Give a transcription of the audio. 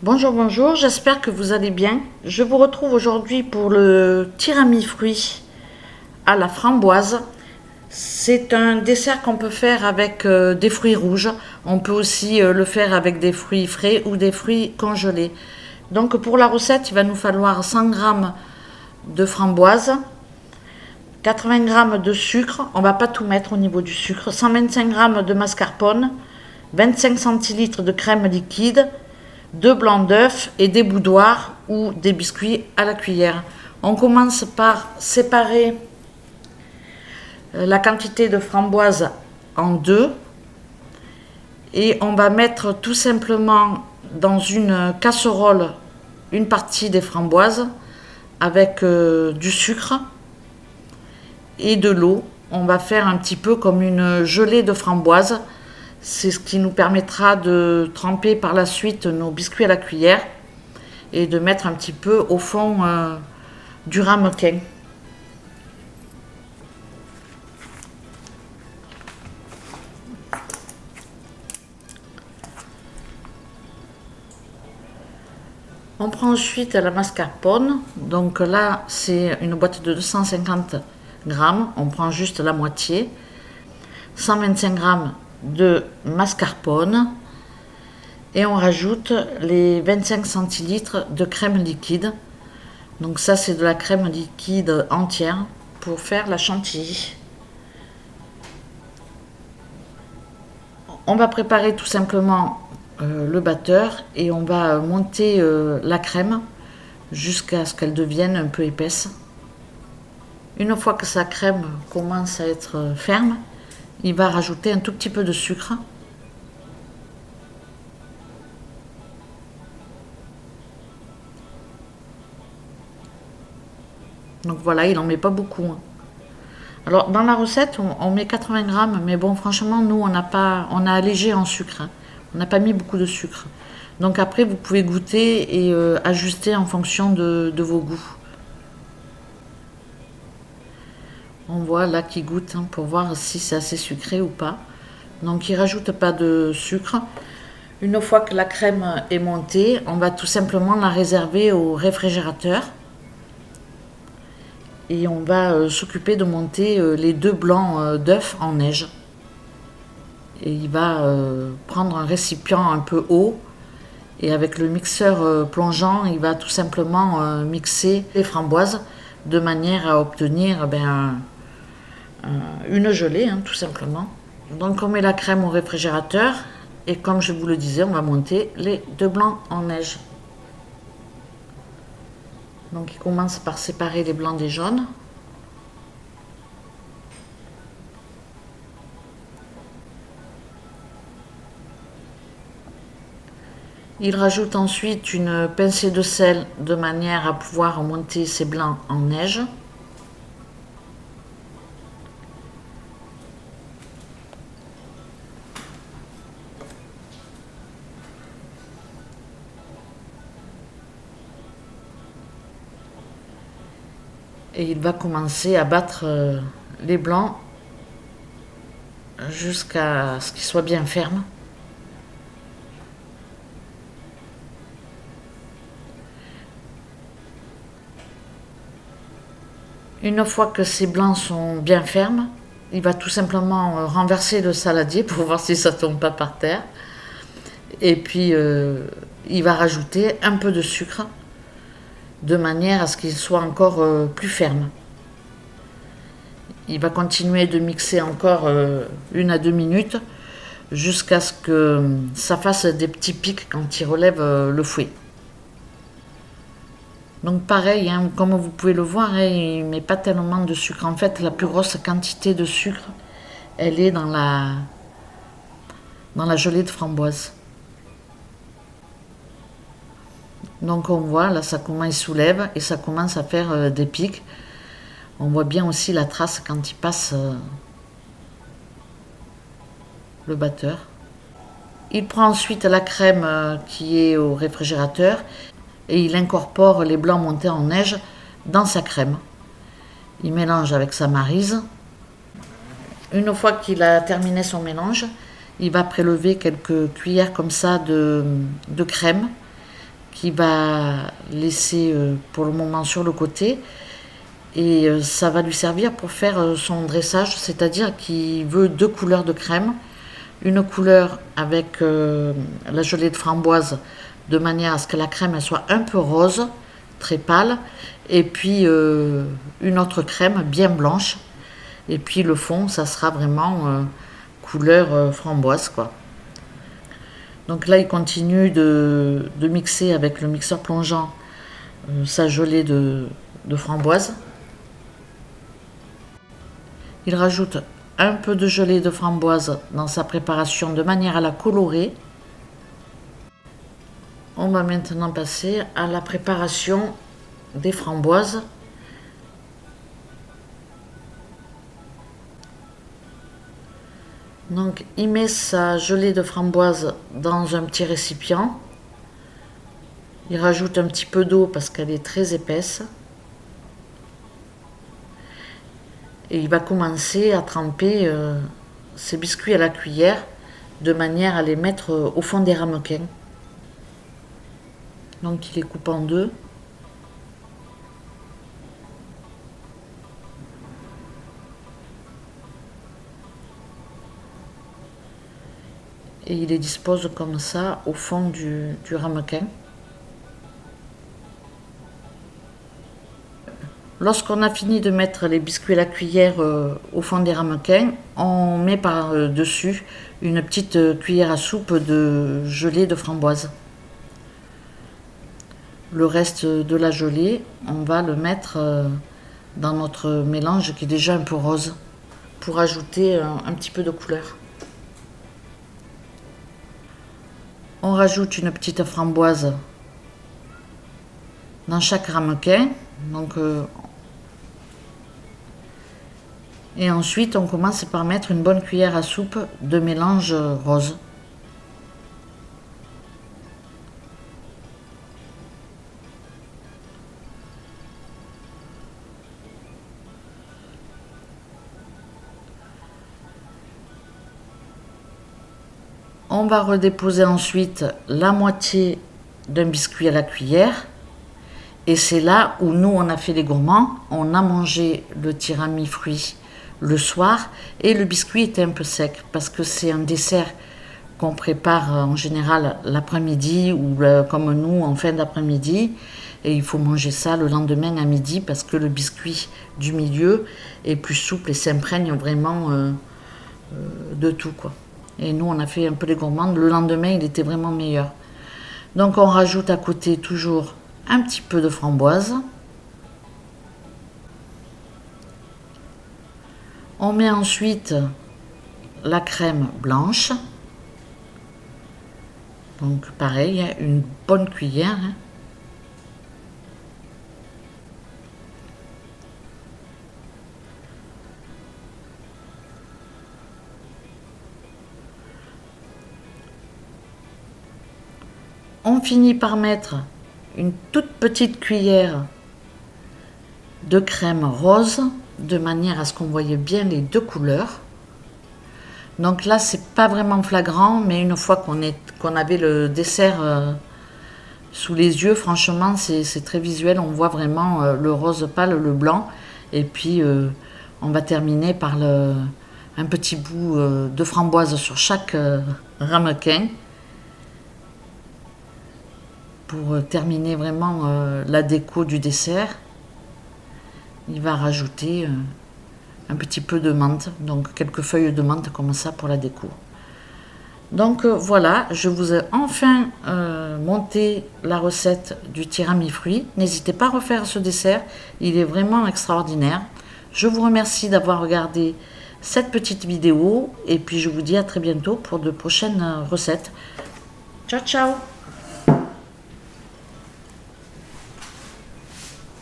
Bonjour, bonjour, j'espère que vous allez bien. Je vous retrouve aujourd'hui pour le tiramisu fruits à la framboise. C'est un dessert qu'on peut faire avec des fruits rouges. On peut aussi le faire avec des fruits frais ou des fruits congelés. Donc pour la recette, il va nous falloir 100 g de framboise, 80 g de sucre, on ne va pas tout mettre au niveau du sucre, 125 g de mascarpone, 25 centilitres de crème liquide, 2 blancs d'œufs et des boudoirs ou des biscuits à la cuillère. On commence par séparer la quantité de framboises en deux et on va mettre tout simplement dans une casserole une partie des framboises avec du sucre et de l'eau. On va faire un petit peu comme une gelée de framboises. C'est ce qui nous permettra de tremper par la suite nos biscuits à la cuillère et de mettre un petit peu au fond du ramequin. On prend ensuite la mascarpone. Donc là, c'est une boîte de 250 grammes. On prend juste la moitié. 125 grammes de mascarpone. Et on rajoute les 25 centilitres de crème liquide. Donc ça, c'est de la crème liquide entière pour faire la chantilly. On va préparer tout simplement le batteur et on va monter la crème jusqu'à ce qu'elle devienne un peu épaisse. Une fois que sa crème commence à être ferme, il va rajouter un tout petit peu de sucre. Donc voilà, il n'en met pas beaucoup. Alors dans la recette, on met 80 grammes, mais bon, franchement, nous, on a allégé en sucre. On n'a pas mis beaucoup de sucre. Donc après, vous pouvez goûter et ajuster en fonction de vos goûts. On voit là qu'il goûte pour voir si c'est assez sucré ou pas. Donc il ne rajoute pas de sucre. Une fois que la crème est montée, on va tout simplement la réserver au réfrigérateur. Et on va s'occuper de monter les 2 blancs d'œufs en neige. Et il va prendre un récipient un peu haut et avec le mixeur plongeant, il va tout simplement mixer les framboises de manière à obtenir une gelée, tout simplement. Donc on met la crème au réfrigérateur et comme je vous le disais, on va monter les 2 blancs en neige. Donc il commence par séparer les blancs des jaunes. Il rajoute ensuite une pincée de sel de manière à pouvoir monter ces blancs en neige. Et il va commencer à battre les blancs jusqu'à ce qu'ils soient bien fermes. Une fois que ces blancs sont bien fermes, il va tout simplement renverser le saladier pour voir si ça ne tombe pas par terre. Et puis il va rajouter un peu de sucre de manière à ce qu'il soit encore plus ferme. Il va continuer de mixer encore 1 à 2 minutes jusqu'à ce que ça fasse des petits pics quand il relève le fouet. Donc pareil, comme vous pouvez le voir, il ne met pas tellement de sucre. En fait, la plus grosse quantité de sucre, elle est dans la gelée de framboise. Donc on voit, là, il soulève et ça commence à faire des pics. On voit bien aussi la trace quand il passe le batteur. Il prend ensuite la crème qui est au réfrigérateur et il incorpore les blancs montés en neige dans sa crème. Il mélange avec sa maryse. Une fois qu'il a terminé son mélange, il va prélever quelques cuillères comme ça de crème qu'il va laisser pour le moment sur le côté. Et ça va lui servir pour faire son dressage, c'est-à-dire qu'il veut 2 couleurs de crème. Une couleur avec la gelée de framboise, de manière à ce que la crème elle soit un peu rose, très pâle. Et puis une autre crème bien blanche. Et puis le fond, ça sera vraiment couleur framboise, quoi. Donc là, il continue de mixer avec le mixeur plongeant sa gelée de framboise. Il rajoute un peu de gelée de framboise dans sa préparation de manière à la colorer. On va maintenant passer à la préparation des framboises. Donc il met sa gelée de framboise dans un petit récipient. Il rajoute un petit peu d'eau parce qu'elle est très épaisse. Et il va commencer à tremper ses biscuits à la cuillère de manière à les mettre au fond des ramequins. Donc il les coupe en deux. Et il les dispose comme ça au fond du ramequin. Lorsqu'on a fini de mettre les biscuits à la cuillère au fond des ramequins, on met par-dessus une petite cuillère à soupe de gelée de framboise. Le reste de la gelée, on va le mettre dans notre mélange qui est déjà un peu rose pour ajouter un petit peu de couleur. On rajoute une petite framboise dans chaque ramequin. Donc, et ensuite, on commence par mettre une bonne cuillère à soupe de mélange rose. On va redéposer ensuite la moitié d'un biscuit à la cuillère. Et c'est là où nous, on a fait les gourmands. On a mangé le tiramisu fruits le soir et le biscuit était un peu sec parce que c'est un dessert qu'on prépare en général l'après-midi ou comme nous en fin d'après-midi. Et il faut manger ça le lendemain à midi parce que le biscuit du milieu est plus souple et s'imprègne vraiment de tout, quoi. Et nous, on a fait un peu les gourmands. Le lendemain, il était vraiment meilleur. Donc, on rajoute à côté toujours un petit peu de framboise. On met ensuite la crème blanche. Donc, pareil, une bonne cuillère. On finit par mettre une toute petite cuillère de crème rose de manière à ce qu'on voyait bien les deux couleurs. Donc là, c'est pas vraiment flagrant, mais une fois qu'on avait le dessert sous les yeux, franchement, c'est très visuel. On voit vraiment le rose pâle, le blanc, et puis on va terminer par un petit bout de framboise sur chaque ramequin. Pour terminer vraiment la déco du dessert, il va rajouter un petit peu de menthe, donc quelques feuilles de menthe comme ça pour la déco. Donc voilà, je vous ai enfin monté la recette du tiramisu fruits. N'hésitez pas à refaire ce dessert, il est vraiment extraordinaire. Je vous remercie d'avoir regardé cette petite vidéo et puis je vous dis à très bientôt pour de prochaines recettes. Ciao ciao!